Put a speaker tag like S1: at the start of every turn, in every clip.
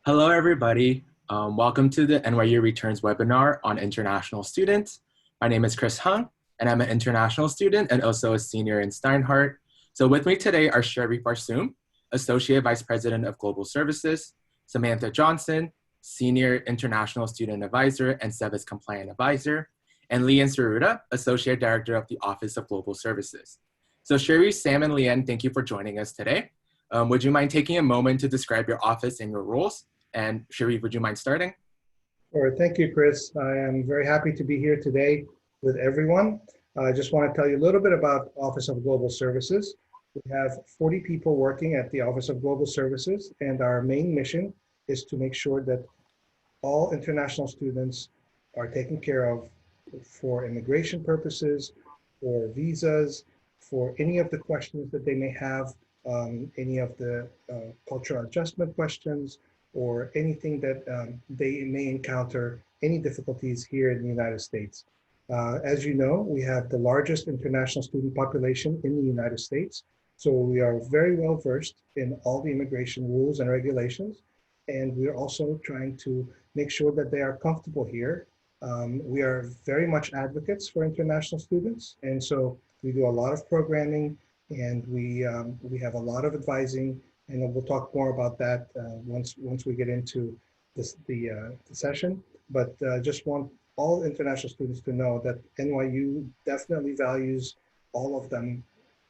S1: Hello, everybody. Welcome to the NYU Returns webinar on international students. My name is Chris Hung, and I'm an international student and also a senior in Steinhardt. So with me today are Sherif Barsoum, Associate Vice President of Global Services, Samantha Johnson, Senior International Student Advisor and SEVIS Compliant Advisor, and Leanne Tsuruda, Associate Director of the Office of Global Services. So Sherif, Sam, and Leanne, thank you for joining us today. Would you mind taking a moment to describe your office and your roles? And Sherif, would you mind starting?
S2: Sure. Thank you, Chris. I am very happy to be here today with everyone. I just want to tell you a little bit about Office of Global Services. We have 40 people working at the Office of Global Services, and our main mission is to make sure that all international students are taken care of for immigration purposes, for visas, for any of the questions that they may have, any of the cultural adjustment questions, or anything that they may encounter any difficulties here in the United States. As you know, we have the largest international student population in the United States. So we are very well versed in all the immigration rules and regulations. And we're also trying to make sure that they are comfortable here. We are very much advocates for international students. And so we do a lot of programming, and we have a lot of advising, and we'll talk more about that once we get into the session. But just want all international students to know that NYU definitely values all of them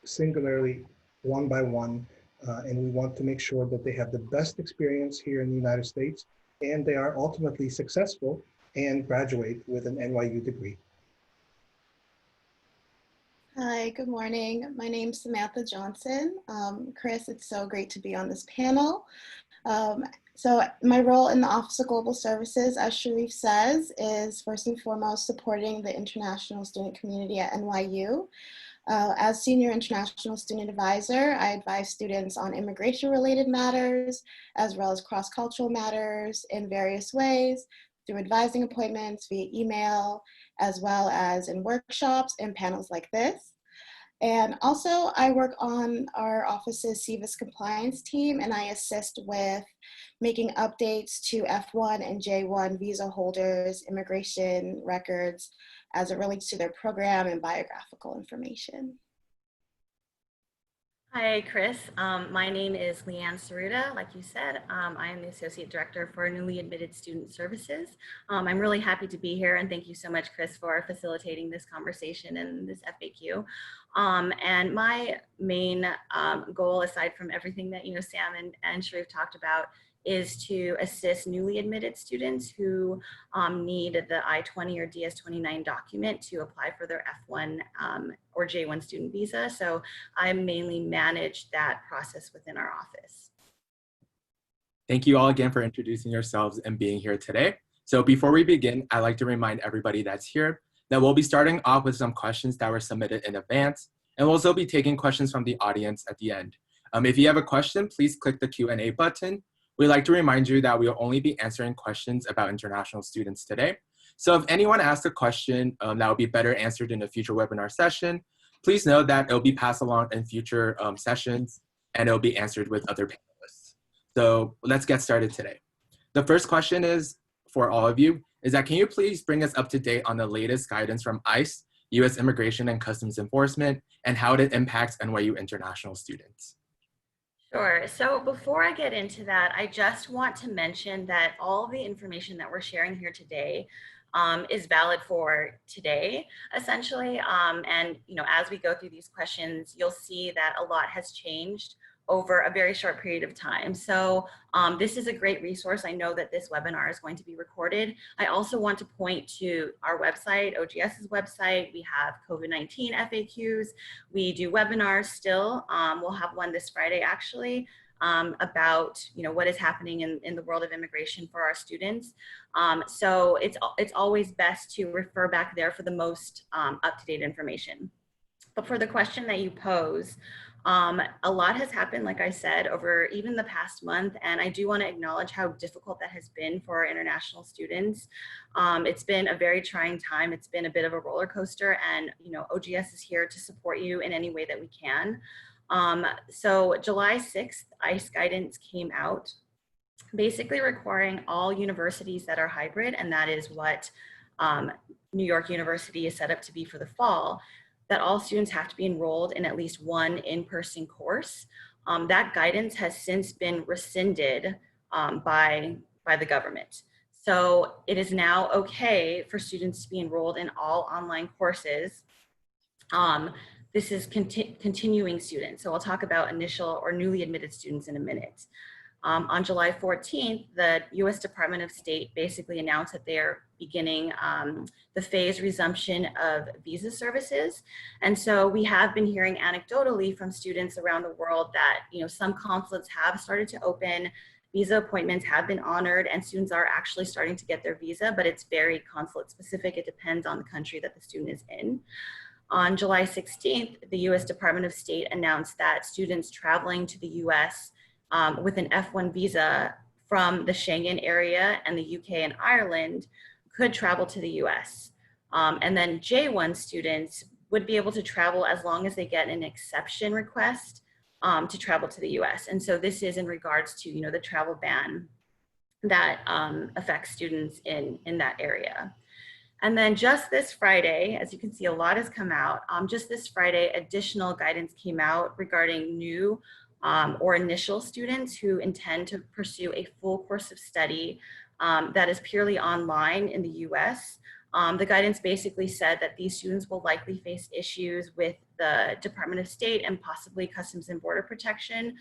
S2: singularly, one by one, and we want to make sure that they have the best experience here in the United States, and they are ultimately successful and graduate with an NYU degree.
S3: Hi, good morning. My name's Samantha Johnson. Chris, it's so great to be on this panel. So my role in the Office of Global Services, as Sherif says, is first and foremost supporting the international student community at NYU. As Senior International Student Advisor, I advise students on immigration-related matters, as well as cross-cultural matters in various ways, through advising appointments via email, as well as in workshops and panels like this. And also I work on our office's SEVIS compliance team, and I assist with making updates to F1 and J1 visa holders' immigration records as it relates to their program and biographical information.
S4: Hi, Chris. My name is Leanne Tsuruda. Like you said, I am the Associate Director for Newly Admitted Student Services. I'm really happy to be here, and thank you so much, Chris, for facilitating this conversation and this FAQ. And my main goal, aside from everything that Sam and Sherif talked about, is to assist newly admitted students who need the I-20 or DS-29 document to apply for their F1 or J1 student visa. So I mainly manage that process within our office.
S1: Thank you all again for introducing yourselves and being here today. So before we begin, I'd like to remind everybody that's here that we'll be starting off with some questions that were submitted in advance, and we'll also be taking questions from the audience at the end. If you have a question, please click the Q&A button. We'd like to remind you that we'll only be answering questions about international students today. So if anyone asks a question that will be better answered in a future webinar session, please know that it'll be passed along in future sessions, and it'll be answered with other panelists. So let's get started today. The first question is, for all of you, is that can you please bring us up to date on the latest guidance from ICE, US Immigration and Customs Enforcement, and how it impacts NYU international students?
S4: Sure. So before I get into that, I just want to mention that all the information that we're sharing here today is valid for today, essentially. And as we go through these questions, you'll see that a lot has changed over a very short period of time. So this is a great resource. I know that this webinar is going to be recorded. I also want to point to our website, OGS's website. We have COVID-19 FAQs. We do webinars still. We'll have one this Friday, actually, about what is happening in the world of immigration for our students. So it's always best to refer back there for the most up-to-date information. But for the question that you pose, a lot has happened, like I said, over even the past month, and I do want to acknowledge how difficult that has been for our international students. It's been a very trying time. It's been a bit of a roller coaster, and OGS is here to support you in any way that we can. So July 6th, ICE guidance came out basically requiring all universities that are hybrid, and that is what New York University is set up to be for the fall, that all students have to be enrolled in at least one in-person course. That guidance has since been rescinded by the government. So it is now okay for students to be enrolled in all online courses. This is continuing students. So I'll talk about initial or newly admitted students in a minute. On July 14th, the US Department of State basically announced that they're beginning the phased resumption of visa services. And so we have been hearing anecdotally from students around the world that, you know, some consulates have started to open, visa appointments have been honored, and students are actually starting to get their visa, but it's very consulate specific. It depends on the country that the student is in. On July 16th, the US Department of State announced that students traveling to the US with an F1 visa from the Schengen area and the UK and Ireland could travel to the US. And then J1 students would be able to travel as long as they get an exception request to travel to the US. And so this is in regards to, you know, the travel ban that affects students in that area. And then just this Friday, as you can see, a lot has come out. Just this Friday, additional guidance came out regarding new or initial students who intend to pursue a full course of study that is purely online in the US. The guidance basically said that these students will likely face issues with the Department of State and possibly Customs and Border Protection,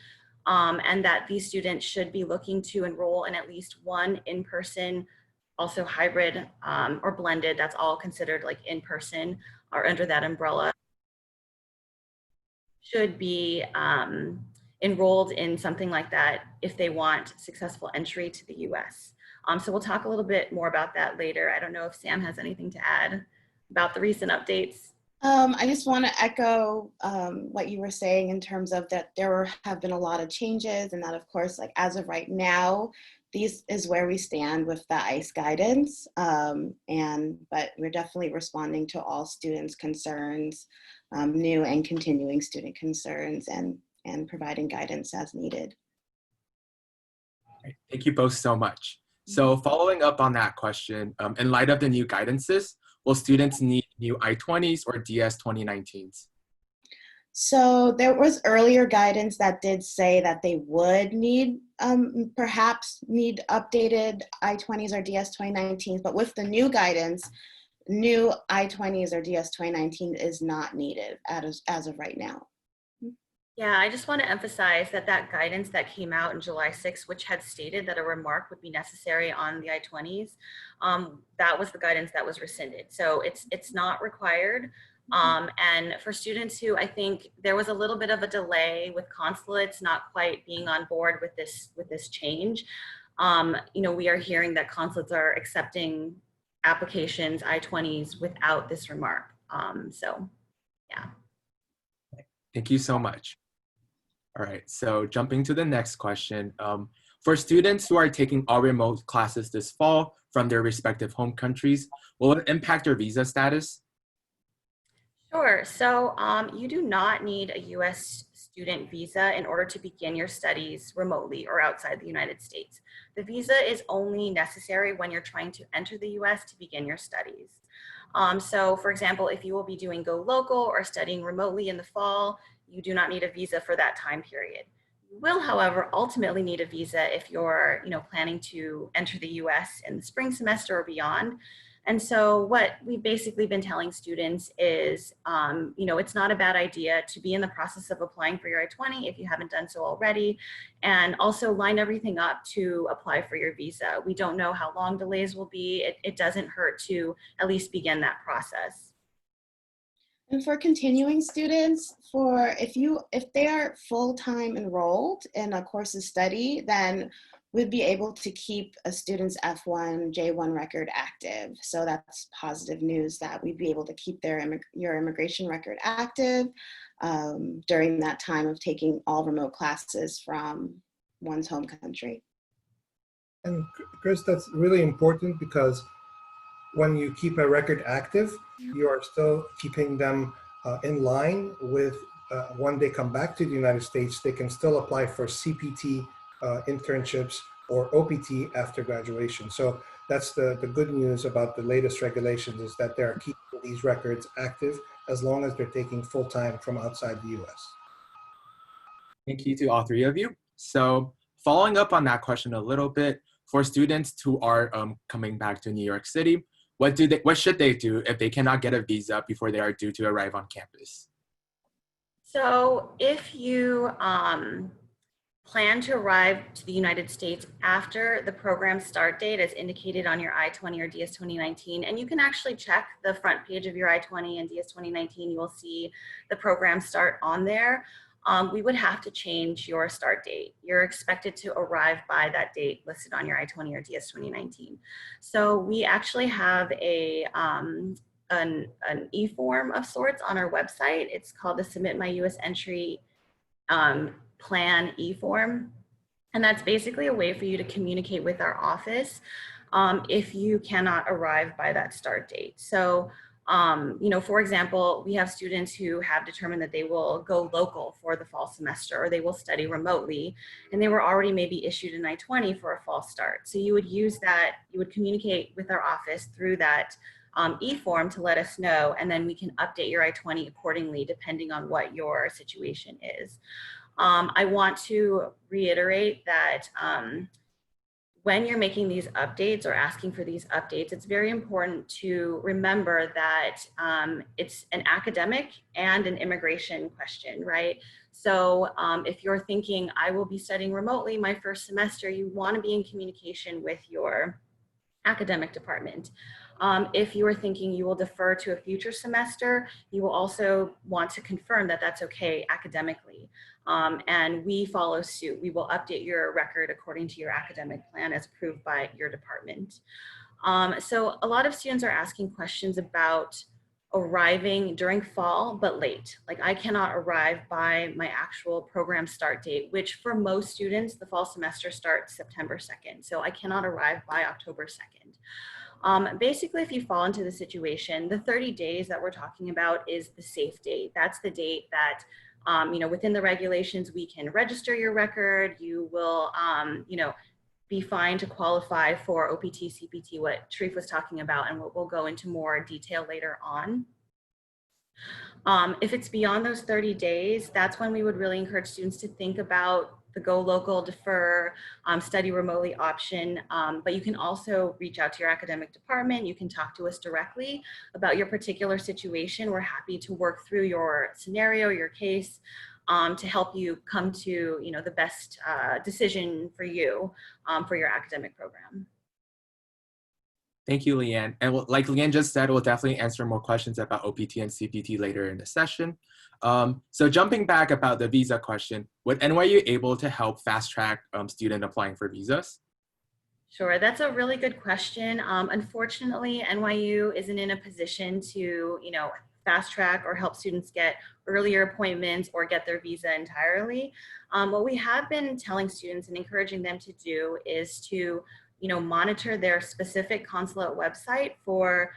S4: and that these students should be looking to enroll in at least one in-person, also hybrid or blended, that's all considered like in-person or under that umbrella, should be enrolled in something like that if they want successful entry to the US. So we'll talk a little bit more about that later. I don't know if Sam has anything to add about the recent updates.
S3: I just want to echo what you were saying in terms of that there have been a lot of changes, and that of course, like as of right now, this is where we stand with the ICE guidance. But we're definitely responding to all students' concerns, new and continuing student concerns, and providing guidance as needed.
S1: Thank you both so much. So following up on that question, in light of the new guidances, will students need new I-20s or DS 2019s?
S3: So there was earlier guidance that did say that they would need, perhaps need updated I-20s or DS 2019s, but with the new guidance, new I-20s or DS 2019 is not needed as of right now.
S4: Yeah, I just want to emphasize that that guidance that came out in July 6th, which had stated that a remark would be necessary on the I-20s, that was the guidance that was rescinded. So it's not required. And for students who, I think there was a little bit of a delay with consulates not quite being on board with this change. You know, we are hearing that consulates are accepting applications, I-20s, without this remark. So, yeah.
S1: Thank you so much. All right, so jumping to the next question. For students who are taking all remote classes this fall from their respective home countries, will it impact their visa status?
S4: Sure. So you do not need a U.S. student visa in order to begin your studies remotely or outside the United States. The visa is only necessary when you're trying to enter the U.S. to begin your studies. So for example, if you will be doing Go Local or studying remotely in the fall, you do not need a visa for that time period. You will, however, ultimately need a visa if you're, planning to enter the U.S. in the spring semester or beyond. And so what we've basically been telling students is, it's not a bad idea to be in the process of applying for your I-20 if you haven't done so already, and also line everything up to apply for your visa. We don't know how long delays will be. It doesn't hurt to at least begin that process.
S3: And for continuing students, if they are full-time enrolled in a course of study, then we'd be able to keep a student's F1, J1 record active. So that's positive news that we'd be able to keep your immigration record active during that time of taking all remote classes from one's home country.
S2: And Chris, that's really important because when you keep a record active, you are still keeping them in line with when they come back to the United States, they can still apply for CPT internships or OPT after graduation. So that's the good news about the latest regulations, is that they are keeping these records active as long as they're taking full-time from outside the US.
S1: Thank you to all three of you. So following up on that question a little bit, for students who are coming back to New York City, what should they do if they cannot get a visa before they are due to arrive on campus?
S4: So if you plan to arrive to the United States after the program start date as indicated on your I-20 or DS-2019, and you can actually check the front page of your I-20 and DS-2019, you will see the program start on there. We would have to change your start date. You're expected to arrive by that date listed on your I-20 or DS-2019. So we actually have an e-form of sorts on our website. It's called the Submit My US Entry Plan e-form. And that's basically a way for you to communicate with our office if you cannot arrive by that start date. So, you know, for example, we have students who have determined that they will go local for the fall semester, or they will study remotely, and they were already maybe issued an I-20 for a fall start. So you would use that, you would communicate with our office through that e-form to let us know, and then we can update your I-20 accordingly depending on what your situation is. I want to reiterate that when you're making these updates or asking for these updates, it's very important to remember that it's an academic and an immigration question, right? So if you're thinking, I will be studying remotely my first semester, you want to be in communication with your academic department. If you are thinking you will defer to a future semester, you will also want to confirm that that's okay academically. And we follow suit. We will update your record according to your academic plan as approved by your department. So a lot of students are asking questions about arriving during fall, but late. Like, I cannot arrive by my actual program start date, which for most students, the fall semester starts September 2nd. So I cannot arrive by October 2nd. Basically, if you fall into the situation, the 30 days that we're talking about is the safe date. That's the date that, you know, within the regulations, we can register your record. You will, you know, be fine to qualify for OPT, CPT, what Sherif was talking about, and we'll go into more detail later on. If it's beyond those 30 days, that's when we would really encourage students to think about the go local, defer, study remotely option. But you can also reach out to your academic department. You can talk to us directly about your particular situation. We're happy to work through your scenario, your case, to help you come to, you know, the best decision for you for your academic program.
S1: Thank you, Leanne. And like Leanne just said, we'll definitely answer more questions about OPT and CPT later in the session. So jumping back about the visa question, would NYU able to help fast track student applying for visas?
S4: Sure, that's a really good question. Unfortunately, NYU isn't in a position to, you know, fast track or help students get earlier appointments or get their visa entirely. What we have been telling students and encouraging them to do is to, you know, monitor their specific consulate website for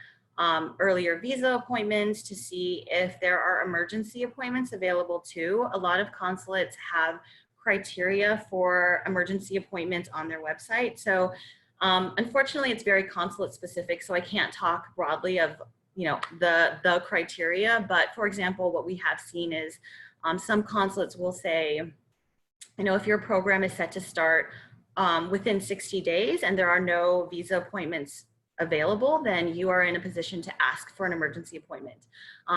S4: earlier visa appointments to see if there are emergency appointments available too. A lot of consulates have criteria for emergency appointments on their website. So unfortunately, it's very consulate specific, so I can't talk broadly of, you know, the criteria. But for example, what we have seen is some consulates will say, you know, if your program is set to start within 60 days and there are no visa appointments available, then you are in a position to ask for an emergency appointment.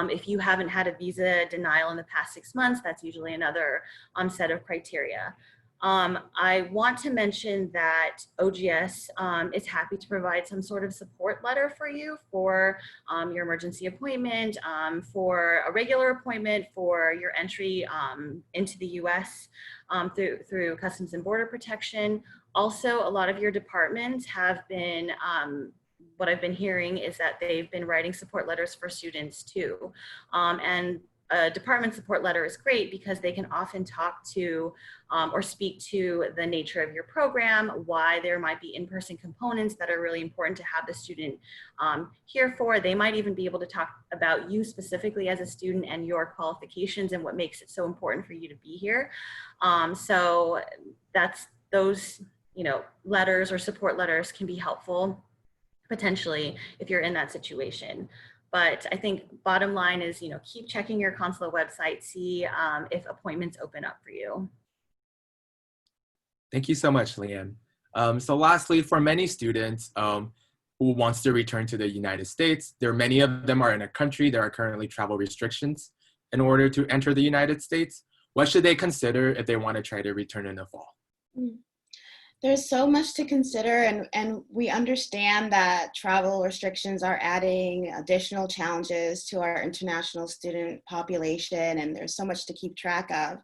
S4: If you haven't had a visa denial in the past 6 months, that's usually another set of criteria. I want to mention that OGS is happy to provide some sort of support letter for you for your emergency appointment, for a regular appointment, for your entry into the US through Customs and Border Protection. Also, a lot of your departments have been, what I've been hearing is that they've been writing support letters for students too. And a department support letter is great because they can often talk to or speak to the nature of your program, why there might be in-person components that are really important to have the student here for. They might even be able to talk about you specifically as a student and your qualifications and what makes it so important for you to be here. So that's those letters or support letters can be helpful potentially if you're in that situation. But I think bottom line is, keep checking your consulate website, see if appointments open up for you.
S1: Thank you so much, Leanne. So lastly, for many students who wants to return to the United States, many of them are in a country, there are currently travel restrictions. In order to enter the United States, what should they consider if they want to try to return in the fall?
S3: There's so much to consider, and we understand that travel restrictions are adding additional challenges to our international student population, and there's so much to keep track of.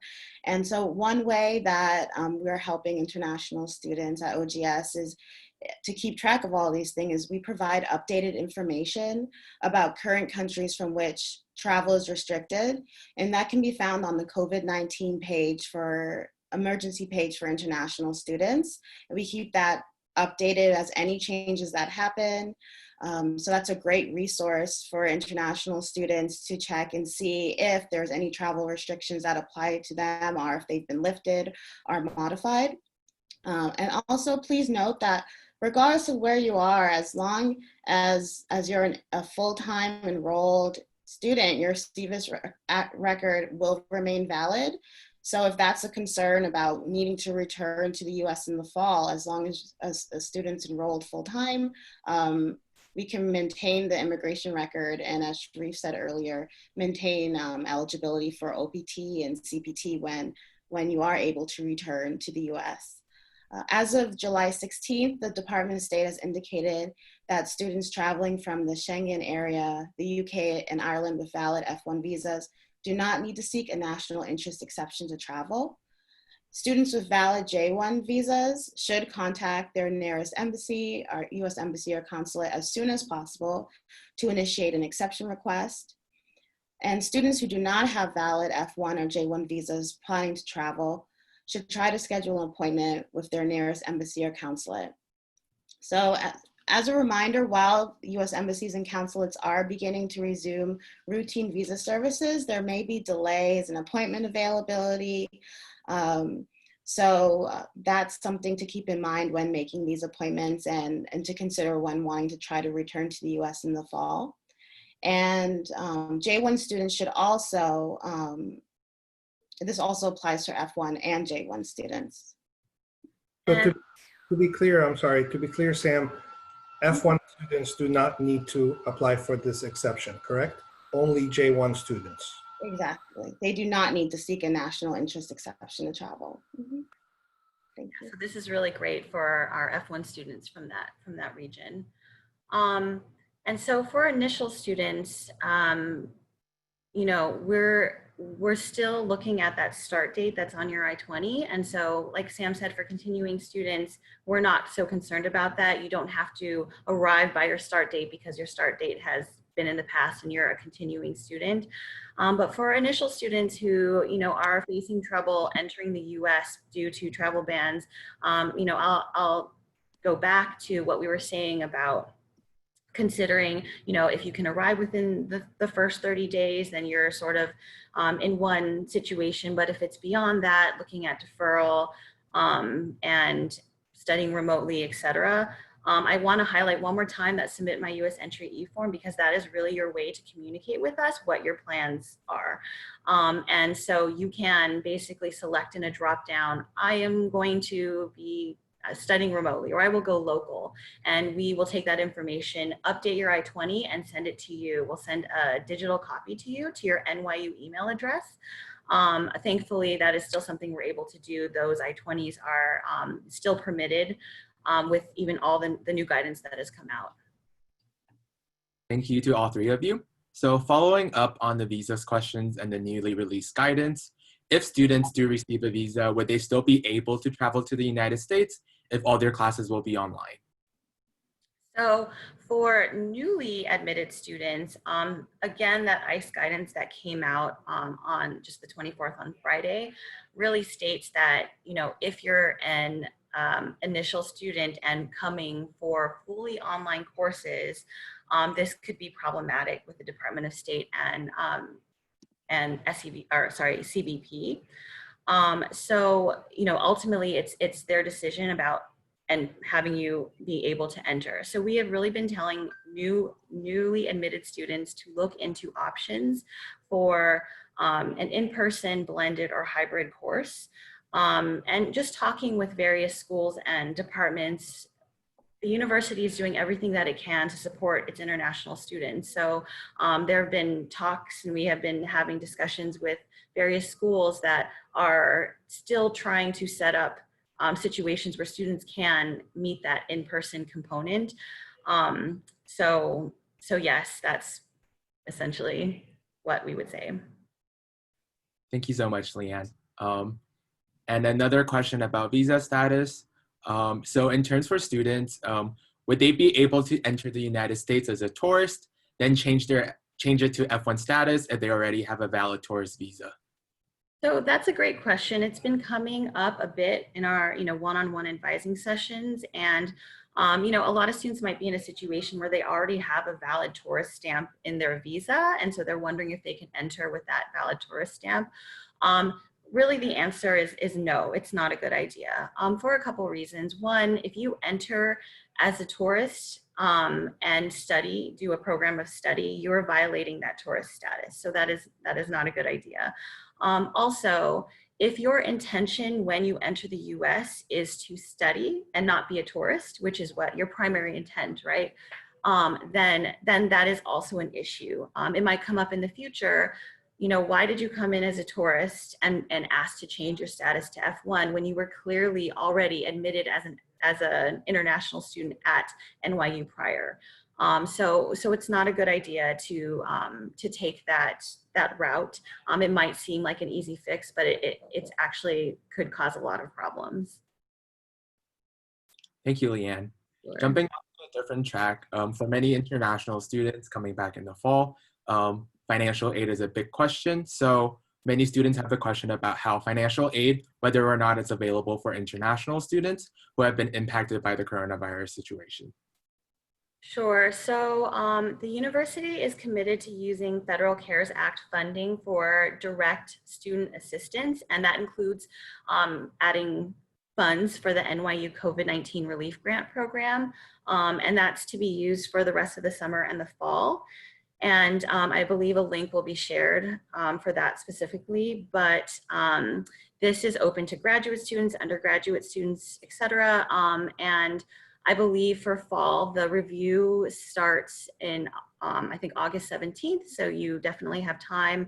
S3: And so one way that we're helping international students at OGS is to keep track of all these things. We provide updated information about current countries from which travel is restricted, and that can be found on the COVID-19 page emergency page for international students. And we keep that updated as any changes that happen. So that's a great resource for international students to check and see if there's any travel restrictions that apply to them, or if they've been lifted or modified. And also please note that regardless of where you are, as long as you're a full-time enrolled student, your SEVIS record will remain valid. So if that's a concern about needing to return to the US in the fall, as long as a student's enrolled full-time, we can maintain the immigration record, and as Sherif said earlier, maintain eligibility for OPT and CPT when you are able to return to the US. As of July 16th, the Department of State has indicated that students traveling from the Schengen area, the UK and Ireland with valid F1 visas do not need to seek a national interest exception to travel. Students with valid J1 visas should contact their nearest embassy, or US embassy or consulate, as soon as possible to initiate an exception request. And students who do not have valid F1 or J1 visas planning to travel should try to schedule an appointment with their nearest embassy or consulate. So as a reminder, while US embassies and consulates are beginning to resume routine visa services, there may be delays in appointment availability. So that's something to keep in mind when making these appointments, and to consider when wanting to try to return to the US in the fall. And J1 students should also, this also applies to F1 and J1 students.
S2: So to be clear, I'm sorry, to be clear, Sam, F1 students do not need to apply for this exception, correct? Only J1 students.
S3: Exactly. They do not need to seek a national interest exception to travel. Thank you.
S4: So this is really great for our F1 students from that region. And so for initial students, we're still looking at that start date that's on your I-20. And so like Sam said, for continuing students, we're not so concerned about that. You don't have to arrive by your start date because your start date has been in the past and you're a continuing student. But for initial students who, are facing trouble entering the US due to travel bans, I'll go back to what we were saying about considering, if you can arrive within the first 30 days, then you're sort of in one situation. But if it's beyond that, looking at deferral and studying remotely, etc. I want to highlight one more time that Submit My US Entry e-form, because that is really your way to communicate with us what your plans are. And so you can basically select in a drop down, I am going to be studying remotely, or I will go local, and we will take that information, update your I-20 and send it to you. We'll send a digital copy to you to your NYU email address. Thankfully, that is still something we're able to do. Those I-20s are still permitted with even all the new guidance that has come out.
S1: Thank you to all three of you. So following up on the visas questions and the newly released guidance, if students do receive a visa, would they still be able to travel to the United States if all their classes will be online?
S4: So for newly admitted students, again, that ICE guidance that came out on just the 24th on Friday really states that, if you're an initial student and coming for fully online courses, this could be problematic with the Department of State and CBP. So, ultimately it's their decision about and having you be able to enter. So we have really been telling newly admitted students to look into options for an in-person, blended, or hybrid course. And just talking with various schools and departments, the university is doing everything that it can to support its international students. So there have been talks, and we have been having discussions with various schools that are still trying to set up situations where students can meet that in-person component. So yes, that's essentially what we would say.
S1: Thank you so much, Leanne. And another question about visa status. So in terms for students, would they be able to enter the United States as a tourist, then change it to F1 status if they already have a valid tourist visa?
S4: So that's a great question. It's been coming up a bit in our, one-on-one advising sessions. And, a lot of students might be in a situation where they already have a valid tourist stamp in their visa. And so they're wondering if they can enter with that valid tourist stamp. Really, the answer is no, it's not a good idea for a couple reasons. One, if you enter as a tourist and do a program of study, you're violating that tourist status. So that is not a good idea. Also, if your intention when you enter the US is to study and not be a tourist, which is what your primary intent, right? Then that is also an issue. It might come up in the future. Why did you come in as a tourist and ask to change your status to F1 when you were clearly already admitted as an international student at NYU prior? So it's not a good idea to take that route. It might seem like an easy fix, but it's actually could cause a lot of problems.
S1: Thank you, Leanne.
S4: Sure.
S1: Jumping on to a different track, for many international students coming back in the fall, financial aid is a big question. So many students have the question about how financial aid, whether or not it's available for international students who have been impacted by the coronavirus situation.
S4: Sure. So the university is committed to using Federal CARES Act funding for direct student assistance, and that includes adding funds for the NYU COVID-19 Relief Grant Program, and that's to be used for the rest of the summer and the fall. And I believe a link will be shared for that specifically, but this is open to graduate students, undergraduate students, et cetera. And I believe for fall, the review starts in, I think, August 17th. So you definitely have time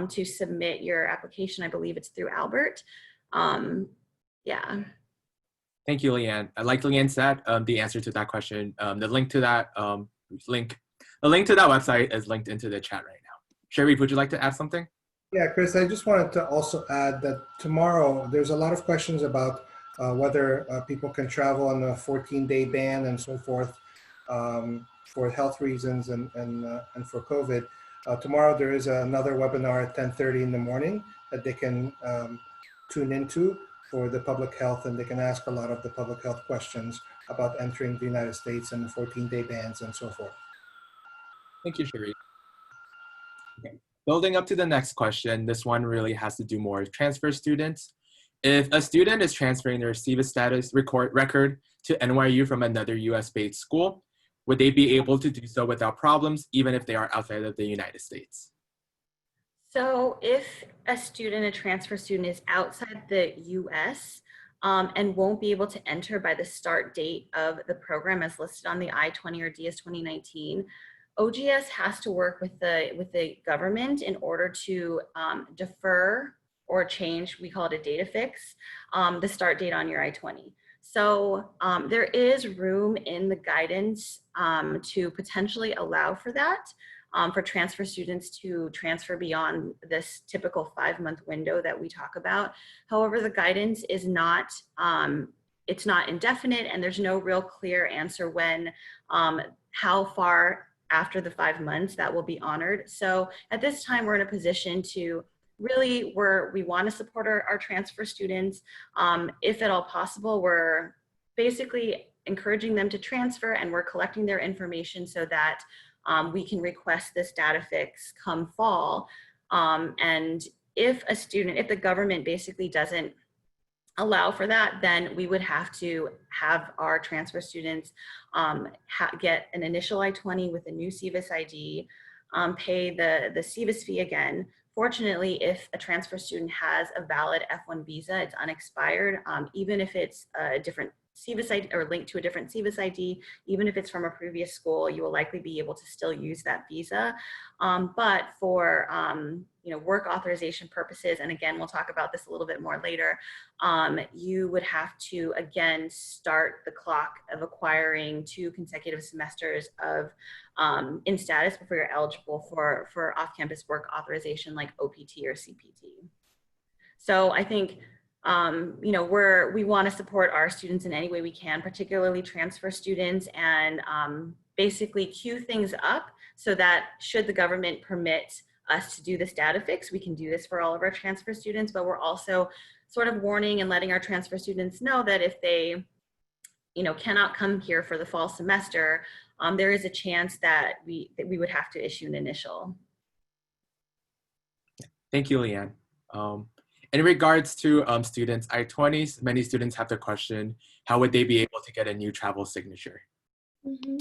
S4: to submit your application. I believe it's through Albert. Yeah.
S1: Thank you, Leanne. Like Leanne said, the answer to that question, the link to that website is linked into the chat right now. Sherif, would you like to add something?
S2: Yeah, Chris, I just wanted to also add that tomorrow there's a lot of questions about whether people can travel on a 14-day ban and so forth for health reasons and for COVID. Tomorrow there is another webinar at 10:30 in the morning that they can tune into for the public health, and they can ask a lot of the public health questions about entering the United States and the 14-day bans and so forth.
S1: Thank you, Sherif. Okay. Building up to the next question, this one really has to do more with transfer students. If a student is transferring their SEVIS status record to NYU from another US-based school, would they be able to do so without problems, even if they are outside of the United States?
S4: So if a transfer student is outside the US and won't be able to enter by the start date of the program as listed on the I-20 or DS 2019, OGS has to work with the government in order to defer or change, we call it a data fix, the start date on your I-20. So there is room in the guidance to potentially allow for that, for transfer students to transfer beyond this typical 5-month window that we talk about. However, the guidance is not, it's not indefinite, and there's no real clear answer when, how far after the 5 months that will be honored. So at this time, we're in a position to really, we want to support our transfer students. If at all possible, we're basically encouraging them to transfer, and we're collecting their information so that we can request this data fix come fall. And if the government basically doesn't allow for that, then we would have to have our transfer students get an initial I-20 with a new SEVIS ID, pay the SEVIS fee again. Fortunately, if a transfer student has a valid F1 visa, it's unexpired, even if it's a different SEVIS ID or linked to a different SEVIS ID, even if it's from a previous school, you will likely be able to still use that visa. But for work authorization purposes, and again, we'll talk about this a little bit more later, you would have to again start the clock of acquiring 2 consecutive semesters of in status before you're eligible for off-campus work authorization like OPT or CPT. So I think we want to support our students in any way we can, particularly transfer students, and basically queue things up so that should the government permit us to do this data fix, we can do this for all of our transfer students, but we're also sort of warning and letting our transfer students know that if they cannot come here for the fall semester, there is a chance that we would have to issue an initial.
S1: Thank you, Leanne. In regards to students' I-20s, many students have the question, how would they be able to get a new travel signature?
S3: Mm-hmm.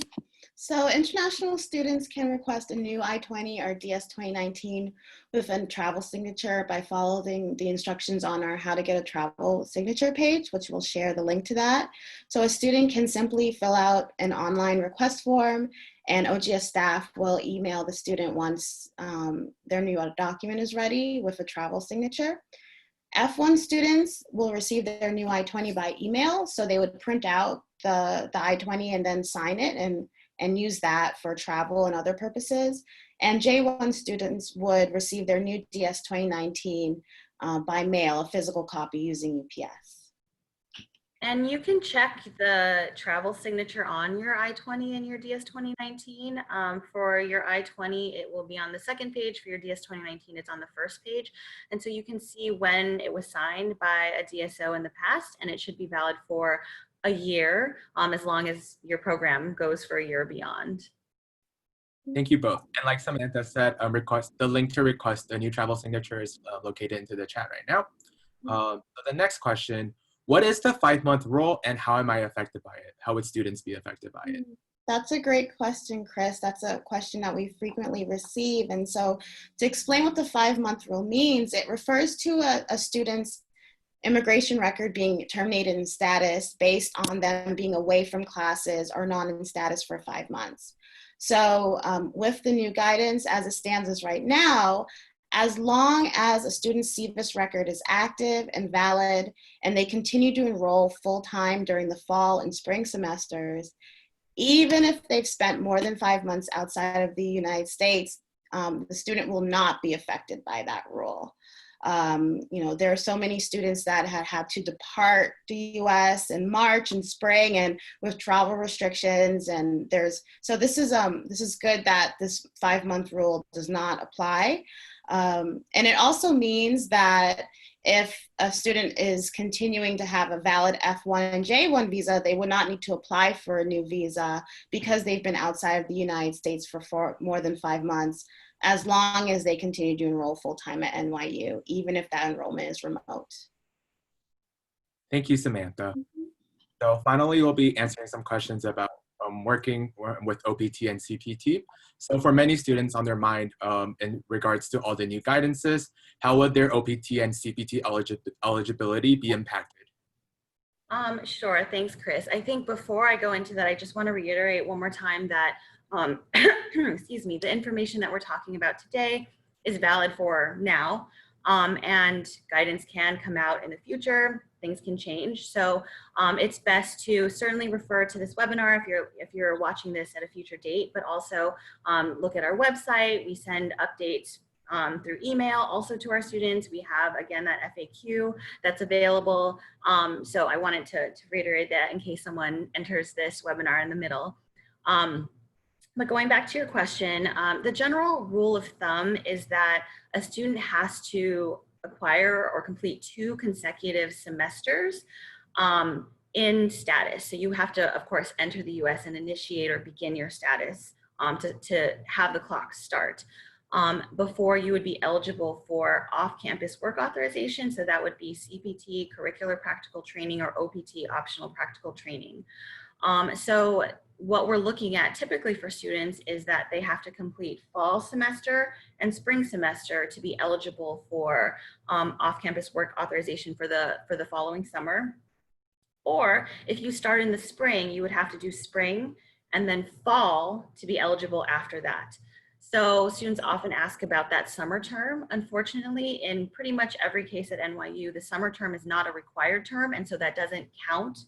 S3: So international students can request a new I-20 or DS 2019 with a travel signature by following the instructions on our How to Get a Travel Signature page, which we'll share the link to that. So a student can simply fill out an online request form, and OGS staff will email the student once their new document is ready with a travel signature. F1 students will receive their new I-20 by email, so they would print out the I-20 and then sign it and use that for travel and other purposes. And J1 students would receive their new DS 2019 by mail, a physical copy using UPS.
S4: And you can check the travel signature on your I-20 and your DS 2019. For your I-20, it will be on the second page. For your DS 2019, it's on the first page. And so you can see when it was signed by a DSO in the past, and it should be valid for a year, as long as your program goes for a year beyond.
S1: Thank you both. And like Samantha said, the link to request a new travel signature is located into the chat right now. So the next question, what is the 5-month rule and how am I affected by it? How would students be affected by it?
S3: That's a great question, Chris. That's a question that we frequently receive. And so to explain what the 5-month rule means, it refers to a student's immigration record being terminated in status based on them being away from classes or not in status for 5 months. So with the new guidance as it stands as right now, as long as a student's SEVIS record is active and valid and they continue to enroll full-time during the fall and spring semesters, even if they've spent more than 5 months outside of the United States, the student will not be affected by that rule. There are so many students that have had to depart the US in March and spring and with travel restrictions, and so this is good that this 5-month rule does not apply. And it also means that if a student is continuing to have a valid F1 and J1 visa, they would not need to apply for a new visa because they've been outside of the United States for more than 5 months, as long as they continue to enroll full-time at NYU, even if that enrollment is remote.
S1: Thank you, Samantha. So finally, we'll be answering some questions about working with OPT and CPT. So for many students on their mind in regards to all the new guidances, how would their OPT and CPT eligibility be impacted?
S4: Sure, thanks, Chris. I think before I go into that, I just want to reiterate one more time that excuse me, the information that we're talking about today is valid for now, and guidance can come out in the future. Things can change, so it's best to certainly refer to this webinar if you're watching this at a future date, but also look at our website. We send updates through email also to our students. We have, again, that FAQ that's available. So I wanted to reiterate that in case someone enters this webinar in the middle. But going back to your question, the general rule of thumb is that a student has to acquire or complete 2 consecutive semesters in status. So you have to, of course, enter the US and initiate or begin your status to have the clock start. before you would be eligible for off-campus work authorization. So that would be CPT, curricular practical training, or OPT, optional practical training. So what we're looking at typically for students is that they have to complete fall semester and spring semester to be eligible for off-campus work authorization for the following summer. Or if you start in the spring, you would have to do spring and then fall to be eligible after that. So students often ask about that summer term. Unfortunately, in pretty much every case at NYU, the summer term is not a required term, and so that doesn't count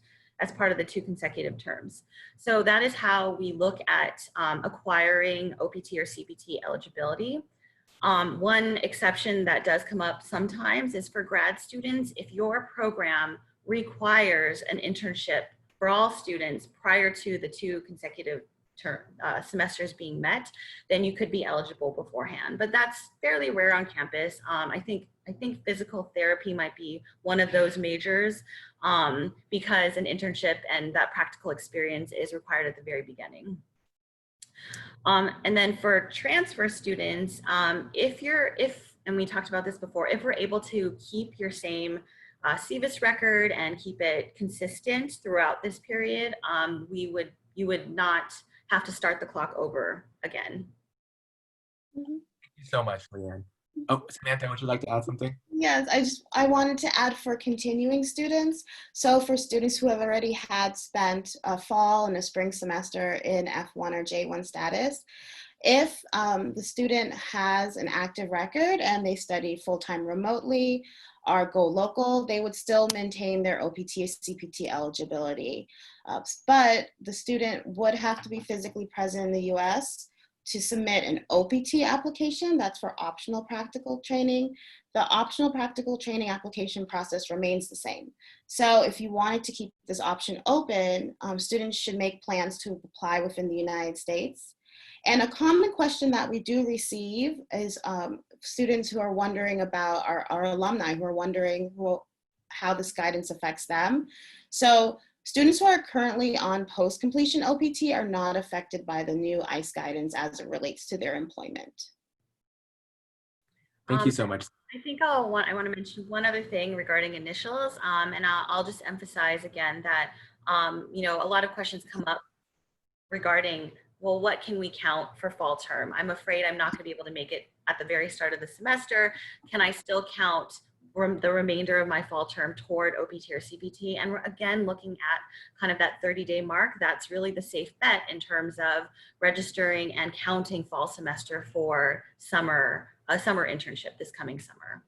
S4: as part of the 2 consecutive terms. So that is how we look at acquiring OPT or CPT eligibility. One exception that does come up sometimes is for grad students. If your program requires an internship for all students prior to the 2 consecutive semesters being met, then you could be eligible beforehand. But that's fairly rare on campus. I think physical therapy might be one of those majors because an internship and that practical experience is required at the very beginning. And then for transfer students, and we talked about this before, if we're able to keep your same SEVIS record and keep it consistent throughout this period, you would not have to start the clock over again.
S1: Thank you so much, Leanne. Oh, Samantha, would you like to add something?
S3: Yes, I wanted to add for continuing students. So for students who have already had spent a fall and a spring semester in F1 or J1 status, if the student has an active record and they study full-time remotely or go local, they would still maintain their OPT or CPT eligibility. But the student would have to be physically present in the US to submit an OPT application. That's for optional practical training. The optional practical training application process remains the same. So if you wanted to keep this option open, students should make plans to apply within the United States. And a common question that we do receive is students who are wondering about our alumni who are wondering how this guidance affects them. So students who are currently on post-completion OPT are not affected by the new ICE guidance as it relates to their employment.
S1: Thank you so much.
S4: I think I want to mention one other thing regarding initials, and I'll just emphasize again that a lot of questions come up regarding, well, what can we count for fall term? I'm afraid I'm not going to be able to make it at the very start of the semester. Can I still count the remainder of my fall term toward OPT or CPT? And we're again looking at kind of that 30-day mark. That's really the safe bet in terms of registering and counting fall semester for a summer internship this coming summer.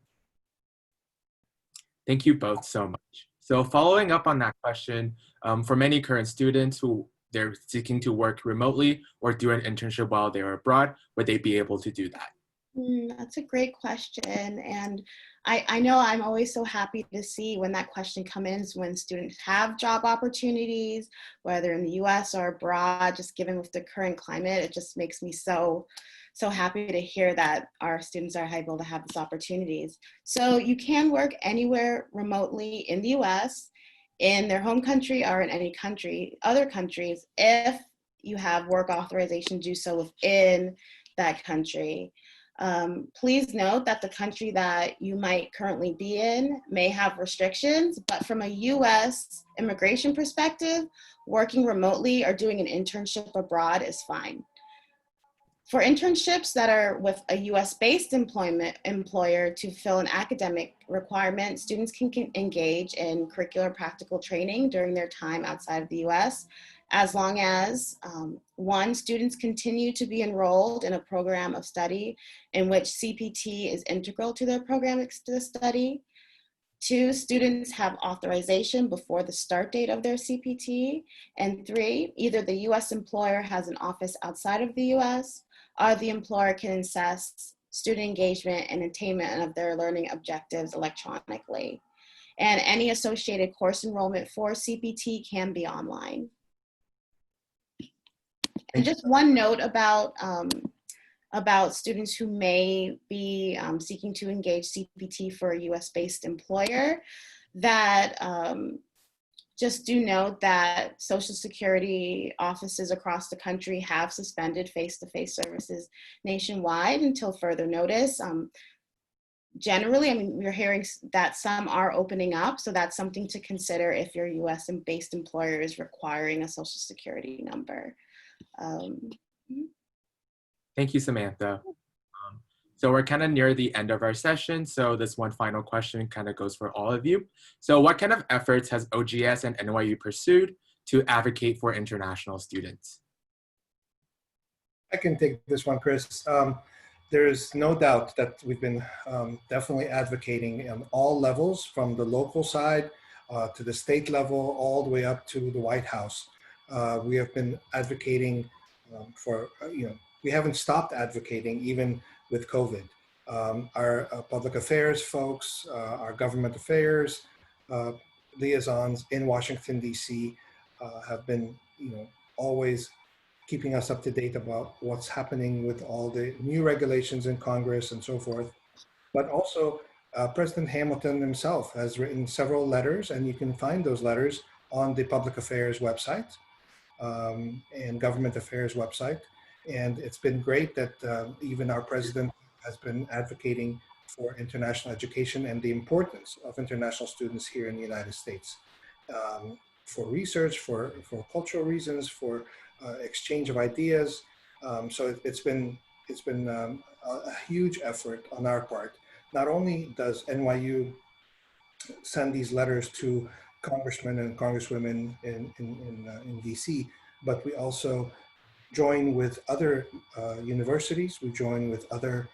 S1: Thank you both so much. So following up on that question, for many current students who they're seeking to work remotely or do an internship while they're abroad, would they be able to do that?
S3: That's a great question. And I know I'm always so happy to see when that question comes in, when students have job opportunities, whether in the US or abroad, just given with the current climate, it just makes me so happy to hear that our students are able to have these opportunities. So you can work anywhere remotely in the US, in their home country or in any other countries, if you have work authorization, do so within that country. Please note that the country that you might currently be in may have restrictions, but from a US immigration perspective, working remotely or doing an internship abroad is fine. For internships that are with a US-based employer to fill an academic requirement, students can engage in curricular practical training during their time outside of the US, as long as, one, students continue to be enrolled in a program of study in which CPT is integral to their program of study. 2, students have authorization before the start date of their CPT. And 3, either the US employer has an office outside of the US, or the employer can assess student engagement and attainment of their learning objectives electronically. And any associated course enrollment for CPT can be online. And just one note about students who may be seeking to engage CPT for a US-based employer, that Just do note that Social Security offices across the country have suspended face-to-face services nationwide until further notice. Generally, I mean, we're hearing that some are opening up, so that's something to consider if your US-based employer is requiring a Social Security number.
S1: Thank you, Samantha. So we're kind of near the end of our session. So this one final question kind of goes for all of you. So what kind of efforts has OGS and NYU pursued to advocate for international students?
S2: I can take this one, Chris. There's no doubt that we've been definitely advocating on all levels, from the local side to the state level, all the way up to the White House. We have been advocating for, we haven't stopped advocating even with COVID. Our public affairs folks, our government affairs liaisons in Washington, D.C. Have been, always keeping us up to date about what's happening with all the new regulations in Congress and so forth. But also, President Hamilton himself has written several letters, and you can find those letters on the Public Affairs website and Government Affairs website. And it's been great that even our president has been advocating for international education and the importance of international students here in the United States for research, for cultural reasons, for exchange of ideas. So it's been a huge effort on our part. Not only does NYU send these letters to congressmen and congresswomen in DC, but we also join with other universities. We join with other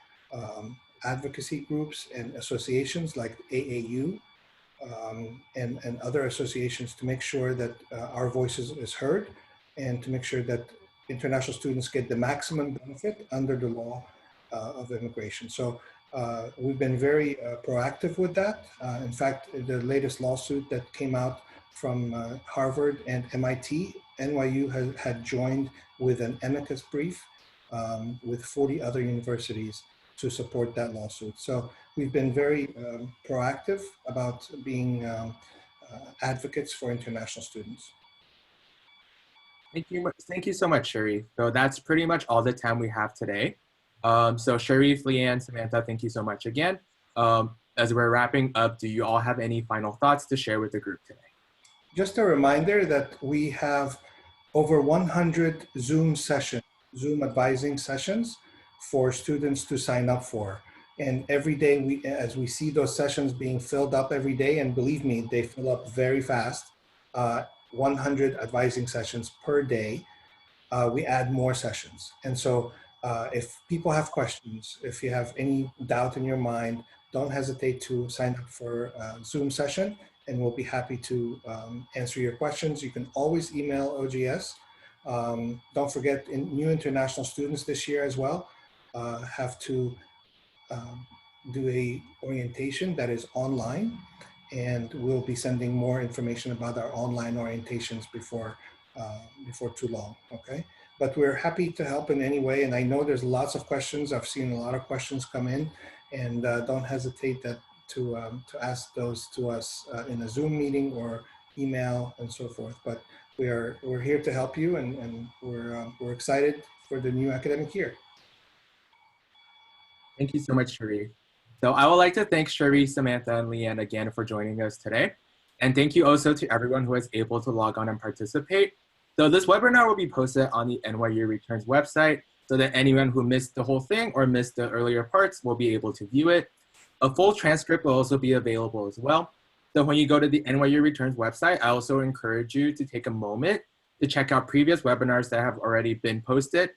S2: advocacy groups and associations like AAU and other associations to make sure that our voices is heard and to make sure that international students get the maximum benefit under the law of immigration. So we've been very proactive with that. In fact, the latest lawsuit that came out from Harvard and MIT, NYU had joined with an amicus brief with 40 other universities to support that lawsuit. So we've been very proactive about being advocates for international students.
S1: Thank you so much, Sherif. So that's pretty much all the time we have today. So Sherif, Leanne, Samantha, thank you so much again. As we're wrapping up, do you all have any final thoughts to share with the group today?
S2: Just a reminder that we have over 100 Zoom sessions, Zoom advising sessions for students to sign up for. And every day, as we see those sessions being filled up every day, and believe me, they fill up very fast, 100 advising sessions per day, we add more sessions. And so if people have questions, if you have any doubt in your mind, don't hesitate to sign up for a Zoom session, and we'll be happy to answer your questions. You can always email OGS. Don't forget, new international students this year as well have to do a orientation that is online, and we'll be sending more information about our online orientations before too long, okay? But we're happy to help in any way, and I know there's lots of questions. I've seen a lot of questions come in, and don't hesitate to ask those to us in a Zoom meeting or email and so forth. But we're here to help you, and we're excited for the new academic year.
S1: Thank you so much, Sherif. So I would like to thank Sherif, Samantha, and Leanne again for joining us today. And thank you also to everyone who was able to log on and participate. So this webinar will be posted on the NYU Returns website so that anyone who missed the whole thing or missed the earlier parts will be able to view it. A full transcript will also be available as well. So when you go to the NYU Returns website, I also encourage you to take a moment to check out previous webinars that have already been posted.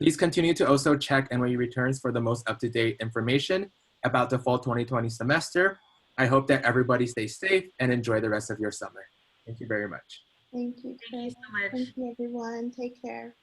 S1: Please continue to also check NYU Returns for the most up-to-date information about the fall 2020 semester. I hope that everybody stays safe and enjoy the rest of your summer. Thank you very much.
S3: Thank you, Chris.
S4: Thank you so much.
S3: Thank you, everyone. Take care.